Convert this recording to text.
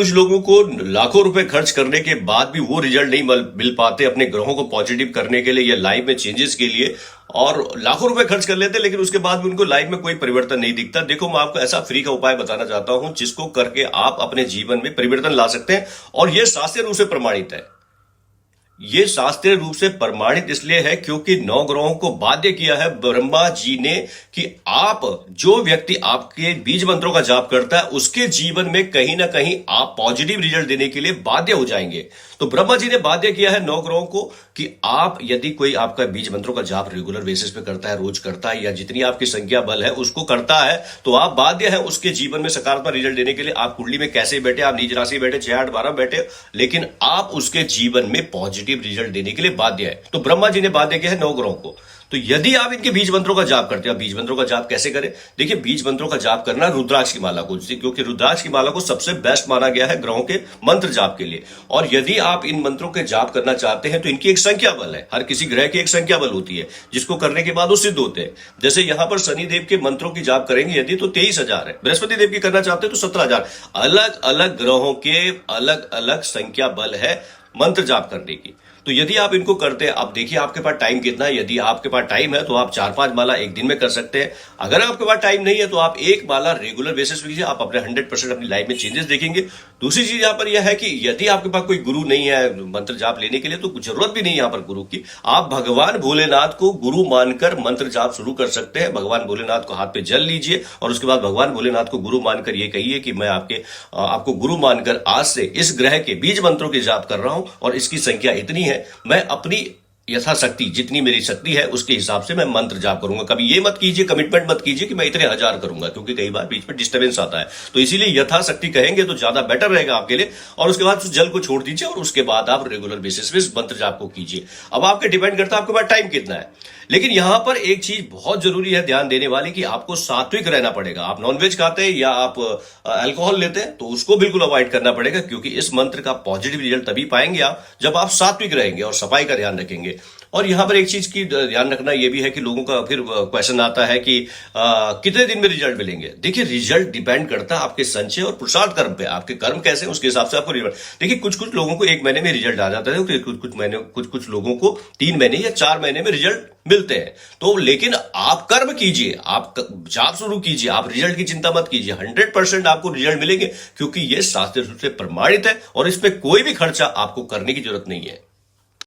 कुछ लोगों को लाखों रुपए खर्च करने के बाद भी वो रिजल्ट नहीं मिल पाते अपने ग्रहों को पॉजिटिव करने के लिए या लाइफ में चेंजेस के लिए, और लाखों रुपए खर्च कर लेते हैं लेकिन उसके बाद भी उनको लाइफ में कोई परिवर्तन नहीं दिखता। देखो, मैं आपको ऐसा फ्री का उपाय बताना चाहता हूं जिसको करके आप अपने जीवन में परिवर्तन ला सकते हैं, और यह शास्त्रीय रूप से प्रमाणित है। ये शास्त्रीय रूप से प्रमाणित इसलिए है क्योंकि 9 ग्रहों को बाध्य किया है ब्रह्मा जी ने कि आप, जो व्यक्ति आपके बीज मंत्रों का जाप करता है, उसके जीवन में कहीं ना कहीं आप पॉजिटिव रिजल्ट देने के लिए बाध्य हो जाएंगे। तो ब्रह्मा जी ने बाध्य किया है 9 ग्रहों को कि आप, यदि कोई आपका बीज मंत्रों का जाप रेगुलर बेसिस पे करता है, रोज करता है, या जितनी आपकी संख्या बल है उसको करता है, तो आप बाध्य है उसके जीवन में सकारात्मक रिजल्ट देने के लिए। आप कुंडली में कैसे बैठे, आप नीच राशि बैठे, 6, 8, 12 बैठे, लेकिन आप उसके जीवन में पॉजिटिव रिजल्ट देने के लिए बाध्य है। तो ब्रह्मा जी ने बाध्य किया है 9 ग्रहों को। तो यदि आप इनके बीज मंत्रों का जाप करते हैं, बीज मंत्रों का जाप कैसे करें? देखिए, बीज मंत्रों का जाप करना रुद्राक्ष की माला को, क्योंकि रुद्राक्ष की माला को सबसे बेस्ट माना गया है ग्रहों के मंत्र जाप के लिए। और यदि आप इन मंत्रों के जाप करना चाहते हैं तो इनकी एक संख्या बल है, हर किसी ग्रह की एक संख्या बल होती है जिसको करने के बाद वो सिद्ध होते हैं। जैसे यहां पर शनिदेव के मंत्रों की जाप करेंगे यदि, तो 23,000 है। बृहस्पति देव की करना चाहते हैं तो 17,000। अलग अलग ग्रहों के अलग अलग संख्या बल है मंत्र जाप करने की। तो यदि आप इनको करते हैं, आप देखिए आपके पास टाइम कितना है। यदि आपके पास टाइम है तो आप 4-5 माला एक दिन में कर सकते हैं। अगर आपके पास टाइम नहीं है तो आप एक माला रेगुलर बेसिस पे कीजिए, आप अपने 100% अपनी लाइफ में चेंजेस देखेंगे। दूसरी चीज यहां पर यह है कि यदि आपके पास कोई गुरु नहीं है मंत्र जाप लेने के लिए, तो जरूरत भी नहीं है यहां पर गुरु की। आप भगवान भोलेनाथ को गुरु मानकर मंत्र जाप शुरू कर सकते हैं। भगवान भोलेनाथ को हाथ पे जल लीजिए और उसके बाद भगवान भोलेनाथ को गुरु मानकर ये कहिए कि मैं आपको गुरु मानकर आज से इस ग्रह के बीज मंत्रों की जाप कर रहा हूं, और इसकी संख्या इतनी है, मैं अपनी यथाशक्ति, जितनी मेरी शक्ति है उसके हिसाब से मैं मंत्र जाप करूंगा। कभी ये मत कीजिए, कमिटमेंट मत कीजिए कि मैं इतने 1000 करूंगा, क्योंकि कई बार बीच में डिस्टर्बेंस आता है। तो इसीलिए यथाशक्ति कहेंगे तो ज्यादा बेटर रहेगा आपके लिए। और उसके बाद उस जल को छोड़ दीजिए और उसके बाद आप रेगुलर बेसिस पे मंत्र जाप को कीजिए। अब आपके डिपेंड करता है आपके पास टाइम कितना है। लेकिन यहां पर एक चीज बहुत जरूरी है ध्यान देने वाली, कि आपको सात्विक रहना पड़ेगा। आप नॉनवेज खाते हैं या आप अल्कोहल लेते हैं तो उसको बिल्कुल अवॉइड करना पड़ेगा, क्योंकि इस मंत्र का पॉजिटिव रिजल्ट तभी पाएंगे आप जब आप सात्विक रहेंगे और सफाई का ध्यान रखेंगे। और यहां पर एक चीज की ध्यान रखना यह भी है कि लोगों का फिर क्वेश्चन आता है कि कितने दिन में रिजल्ट मिलेंगे। देखिए, रिजल्ट डिपेंड करता है आपके संचय और पुरुषार्थ कर्म पे। आपके कर्म कैसे हैं उसके हिसाब से आपको रिजल्ट। देखिए, कुछ लोगों को 1 महीने में रिजल्ट आ जाता है, कुछ लोगों को 3 महीने या 4 महीने में रिजल्ट मिलते हैं। तो लेकिन आप कर्म कीजिए, आप जाप शुरू कीजिए, आप रिजल्ट की चिंता मत कीजिए। 100% आपको रिजल्ट मिलेंगे, क्योंकि यह शास्त्रीय रूप से प्रमाणित है और इस पे कोई भी खर्चा आपको करने की जरूरत नहीं है।